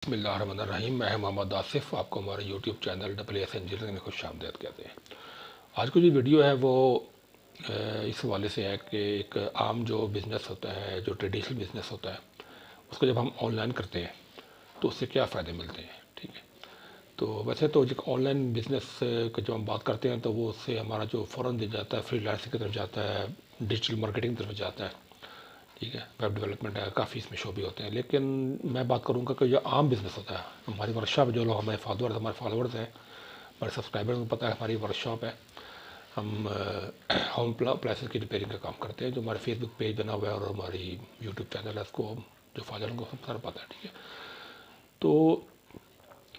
بسم اللہ الرحمن الرحیم۔ میں محمد آصف، آپ کو ہمارے یوٹیوب چینل AAS انجینئرنگ میں خوش آمدید کہتے ہیں۔ آج کی جو ویڈیو ہے وہ اس حوالے سے ہے کہ ایک عام جو بزنس ہوتا ہے، جو ٹریڈیشنل بزنس ہوتا ہے، اس کو جب ہم آن لائن کرتے ہیں تو اس سے کیا فائدے ملتے ہیں۔ ٹھیک ہے، تو ویسے تو جو آن لائن بزنس کی جب ہم بات کرتے ہیں تو وہ اس سے ہمارا جو فوراً دے جاتا ہے، فری لانسنگ کی طرف جاتا ہے، ڈیجیٹل مارکیٹنگ کی طرف جاتا ہے۔ ٹھیک ہے، ویب ڈیولپمنٹ ہے، کافی اس میں شعبے ہوتے ہیں، لیکن میں بات کروں گا کہ جو عام بزنس ہوتا ہے، ہماری ورکشاپ جو لوگ ہمارے فالوورز ہیں، ہمارے سبسکرائبر کو پتہ ہے ہماری ورکشاپ ہے۔ ہم ہوم اپلائنسز کی ریپیئرنگ کا کام کرتے ہیں۔ جو ہمارے فیس بک پیج بنا ہوا ہے اور ہماری یوٹیوب چینل ہے، اس کو جو فالوور کو سب سارا پتہ ہے۔ ٹھیک ہے، تو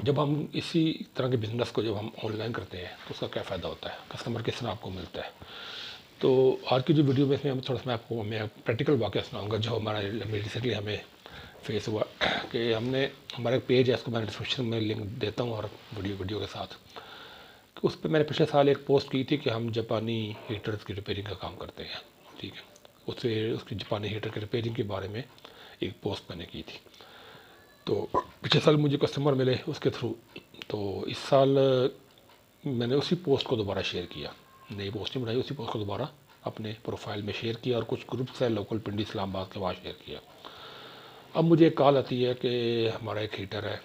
جب ہم اسی طرح کے بزنس کو جب ہم آن لائن کرتے ہیں تو اس کا کیا فائدہ ہوتا ہے، کسٹمر کس طرح آپ کو ملتا ہے۔ تو آج کی جو ویڈیو میں اس میں ہم تھوڑا سا آپ کو میں پریکٹیکل واقعہ سناؤں گا جو ہمارا ریسنٹلی ہمیں فیس ہوا کہ ہم نے ہمارا ایک پیج ہے، اس کو میں ڈسکرپشن میں لنک دیتا ہوں اور ویڈیو کے ساتھ، کہ اس پہ میں نے پچھلے سال ایک پوسٹ کی تھی کہ ہم جاپانی ہیٹرز کی ریپیئرنگ کا کام کرتے ہیں۔ ٹھیک ہے، اس کی جاپانی ہیٹر کی ریپیئرنگ کے بارے میں ایک پوسٹ میں نے کی تھی۔ تو پچھلے سال مجھے کسٹمر ملے اس کے تھرو، تو اس سال میں نے اسی پوسٹ کو دوبارہ شیئر کیا، نئی پوسٹ نہیں بنائی، اسی پوسٹ کو دوبارہ اپنے پروفائل میں شیئر کیا اور کچھ گروپس ہیں لوکل پنڈی اسلام آباد کے وہاں شیئر کیا۔ اب مجھے ایک کال آتی ہے کہ ہمارا ایک ہیٹر ہے،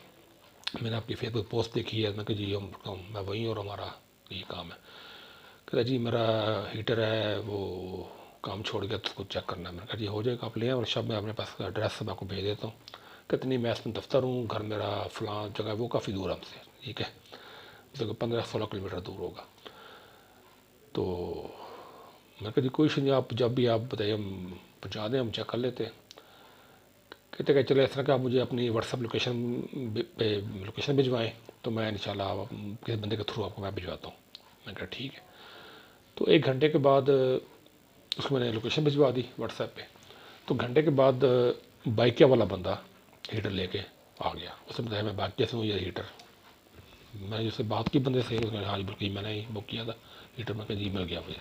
میں نے آپ کی فیس بک پوسٹ دیکھی ہے، میں کہ جی میں وہیں اور ہمارا یہ کام ہے۔ کہتا جی میرا ہیٹر ہے وہ کام چھوڑ گیا تو اس کو چیک کرنا ہے۔ میں نے کہا جی ہو جائے گا، آپ لے آئیں، اور شب میں اپنے پاس ایڈریس میں آپ کو بھیج دیتا ہوں۔ کتنی میں اس میں دفتر ہوں، گھر میرا فلاں جگہ وہ کافی دور ہم سے، ٹھیک ہے، مطلب 15-16 کلومیٹر دور ہوگا۔ تو میں کہا جی کوئی نہیں، آپ جب بھی آپ بتائیے ہم پہنچا دیں، ہم چیک کر لیتے ہیں۔ کہتے کہ چلے اس طرح کہ آپ مجھے اپنی واٹس ایپ پہ لوکیشن بھجوائیں تو میں انشاءاللہ کسی بندے کے تھرو آپ کو میں بھجواتا ہوں۔ میں کہا ٹھیک ہے۔ تو 1 گھنٹے کے بعد اس کو میں نے لوکیشن بھجوا دی واٹس ایپ پہ۔ تو گھنٹے کے بعد بائکیا والا بندہ ہیٹر لے کے آ گیا۔ اس نے بتایا میں بائکیا سے ہوں، یہ ہیٹر میں نے جس سے بات کی بندے سے، اس نے ہاں جی بالکل میں نے ہی بک کیا تھا ہیٹر، میں کہا جی مل گیا مجھے۔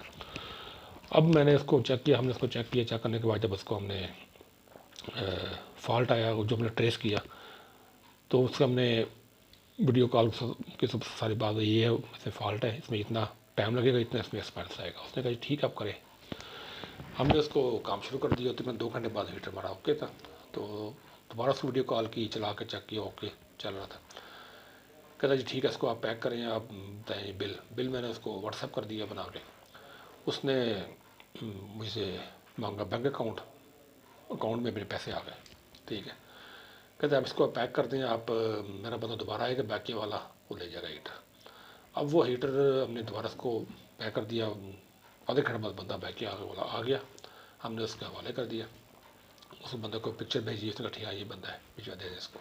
اب میں نے اس کو چیک کیا، ہم نے اس کو چیک کیا، چیک کرنے کے بعد جب اس کو ہم نے فالٹ آیا جو ہم نے ٹریس کیا، تو اس سے ہم نے ویڈیو کال کی سب سے ساری بات یہ ہے اس میں فالٹ ہے، اس میں اتنا ٹائم لگے گا، اتنا اس میں ایکسپائرس آئے گا۔ اس نے کہا جی ٹھیک آپ کریں۔ ہم نے اس کو کام شروع کر دیا، تقریباً 2 گھنٹے بعد ہیٹر ہمارا اوکے تھا۔ تو دوبارہ اس کو ویڈیو کال کی، چلا کے چیک کیا، اوکے چل رہا تھا۔ کہتا جی ٹھیک ہے اس کو آپ پیک کریں، آپ بتائیں بل میں نے اس کو واٹس ایپ کر دیا بنا کے۔ اس نے مجھ سے مانگا بینک اکاؤنٹ میں میرے پیسے آ گئے۔ ٹھیک ہے، کہتے آپ اس کو پیک کر دیں، آپ میرا بندہ دوبارہ آئے گا بیکی والا، وہ لے جائے گا ہیٹر۔ اب وہ ہیٹر ہم نے دوبارہ اس کو پیک کر دیا، آدھے گھنٹے بعد بندہ بیکی والا آ گیا، ہم نے اس کے حوالے کر دیا۔ اس بندے کو پکچر بھیجی، اس نے کہا ٹھیک ہے یہ بندہ ہے، بھجوا دے اس کو۔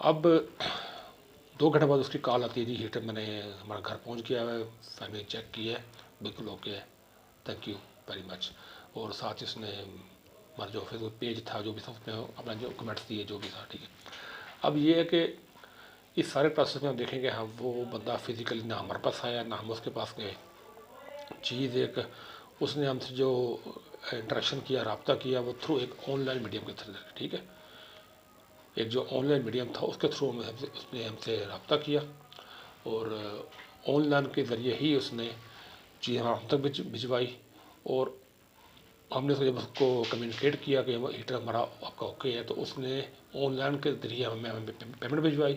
اب 2 گھنٹے بعد اس کی کال آتی ہے جی ہیٹر میں نے ہمارا گھر پہنچ گیا ہے، فیملی چیک کی ہے، بالکل اوکے ہے، تھینک یو ویری مچ۔ اور ساتھ اس نے ہمارا جو فیس بک پیج تھا، جو بھی سب میں اپنا جو کمنٹس دیے جو بھی تھا، ٹھیک ہے۔ اب یہ ہے کہ اس سارے پروسیس میں ہم دیکھیں گے ہم وہ بندہ فزیکلی نہ ہمارے پاس آیا نہ ہم اس کے پاس گئے۔ چیز ایک اس نے ہم سے جو انٹریکشن کیا، رابطہ کیا، وہ تھرو ایک آن لائن میڈیم کے تھرو، ٹھیک ہے، ایک جو آن لائن میڈیم تھا اس کے تھرو اس نے ہم سے رابطہ کیا، اور آن لائن کے ذریعے ہی اس نے چیز ہم تک بھجوائی، اور ہم نے جب اس کو کمیونیکیٹ کیا کہ ہیٹر ہمارا آپ کا اوکے ہے، تو اس نے آن لائن کے ذریعے ہمیں پیمنٹ بھجوائی،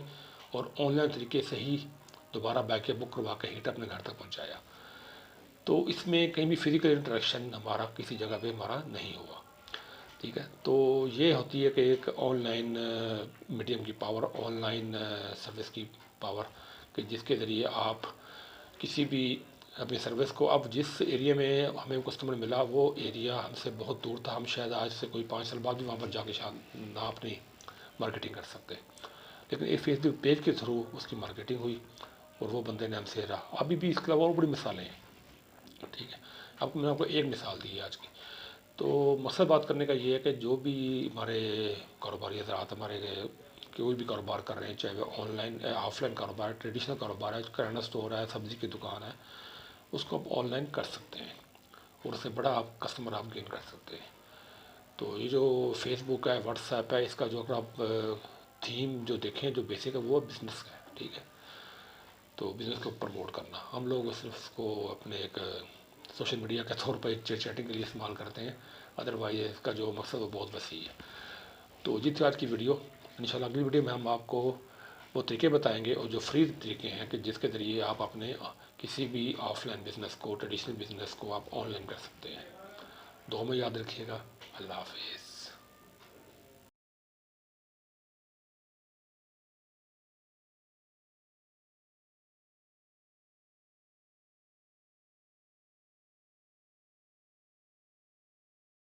اور آن لائن طریقے سے ہی دوبارہ بیک بک کروا کے ہیٹر اپنے گھر تک پہنچایا۔ تو اس میں کہیں بھی فزیکل انٹریکشن ہمارا کسی جگہ پہ ہمارا نہیں ہوا۔ ٹھیک ہے، تو یہ ہوتی ہے کہ ایک آن لائن میڈیم کی پاور، آن لائن سروس کی پاور، کہ جس کے ذریعے آپ کسی بھی اپنی سروس کو، اب جس ایریا میں ہمیں کسٹمر ملا وہ ایریا ہم سے بہت دور تھا، ہم شاید آج سے کوئی 5 سال بعد بھی وہاں پر جا کے شاید نہ اپنی مارکیٹنگ کر سکتے، لیکن ایک فیس بک پیج کے تھرو اس کی مارکیٹنگ ہوئی اور وہ بندے نے ہم سے رہا۔ ابھی بھی اس کے علاوہ اور بڑی مثالیں ہیں، ٹھیک ہے، اب میں نے آپ کو ایک مثال دی ہے آج کی۔ تو مقصد بات کرنے کا یہ ہے کہ جو بھی ہمارے کاروباری حضرات ہمارے کوئی بھی کاروبار کر رہے ہیں، چاہے وہ آن لائن آف لائن کاروبار ہے، ٹریڈیشنل کاروبار ہے، کریانہ اسٹور ہے، سبزی کی دکان ہے، اس کو آپ آن لائن کر سکتے ہیں اور اس سے بڑا آپ کسٹمر آپ گین کر سکتے ہیں۔ تو یہ جو فیس بک ہے، واٹس ایپ ہے، اس کا جو اگر آپ تھیم جو دیکھیں جو بیسک ہے وہ بزنس کا ہے، ٹھیک ہے، تو بزنس کو پروموٹ کرنا، ہم لوگ صرف اس کو اپنے ایک سوشل میڈیا کے طور پر ایک چیٹنگ کے لیے استعمال کرتے ہیں، ادروائز اس کا جو مقصد وہ بہت وسیع ہے۔ تو جی تھی آج کی ویڈیو، انشاءاللہ اگلی ویڈیو میں ہم آپ کو وہ طریقے بتائیں گے اور جو فری طریقے ہیں کہ جس کے ذریعے آپ اپنے کسی بھی آف لائن بزنس کو، ٹریڈیشنل بزنس کو آپ آن لائن کر سکتے ہیں۔ دعا میں یاد رکھیے گا۔ اللہ حافظ۔